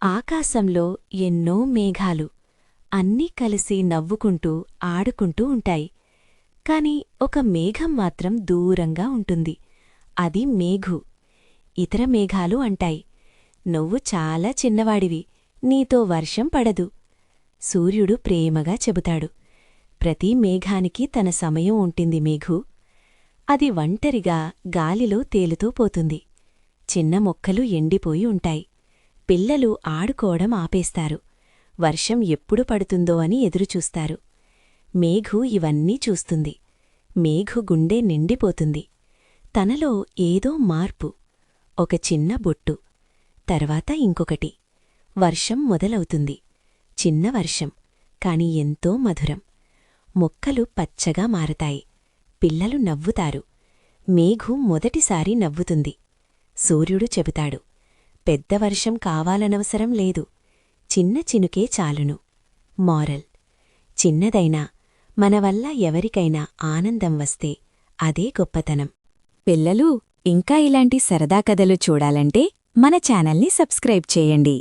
ఆకాశంలో ఎన్నో మేఘాలు అన్నీ కలిసి నవ్వుకుంటూ ఆడుకుంటూ ఉంటాయి. కాని ఒక మేఘం మాత్రం దూరంగా ఉంటుంది. అది మేఘు. ఇతర మేఘాలు అంటాయి, నువ్వు చాలా చిన్నవాడివి, నీతో వర్షం పడదు. సూర్యుడు ప్రేమగా చెబుతాడు, ప్రతి మేఘానికి తన సమయం ఉంటుంది మేఘూ. అది ఒంటరిగా గాలిలో తేలుతూ పోతుంది. చిన్న మొక్కలు ఎండిపోయి ఉంటాయి. పిల్లలు ఆడుకోవడం ఆపేస్తారు. వర్షం ఎప్పుడు పడుతుందో అని ఎదురుచూస్తారు. మేఘు ఇవన్నీ చూస్తుంది. మేఘు గుండె నిండిపోతుంది. తనలో ఏదో మార్పు. ఒక చిన్న బొట్టు, తర్వాత ఇంకొకటి. వర్షం మొదలవుతుంది. చిన్న వర్షం, కాని ఎంతో మధురం. మొక్కలు పచ్చగా మారతాయి. పిల్లలు నవ్వుతారు. మేఘు మొదటిసారి నవ్వుతుంది. సూర్యుడు చెబుతాడు, పెద్ద వర్షం కావాలనవసరం లేదు, చిన్న చినుకే చాలును. మారల్: చిన్నదైనా మనవల్ల ఎవరికైనా ఆనందం వస్తే అదే గొప్పతనం. పిల్లలు, ఇంకా ఇలాంటి సరదా కథలు చూడాలంటే మన ఛానల్ని సబ్స్క్రైబ్ చేయండి.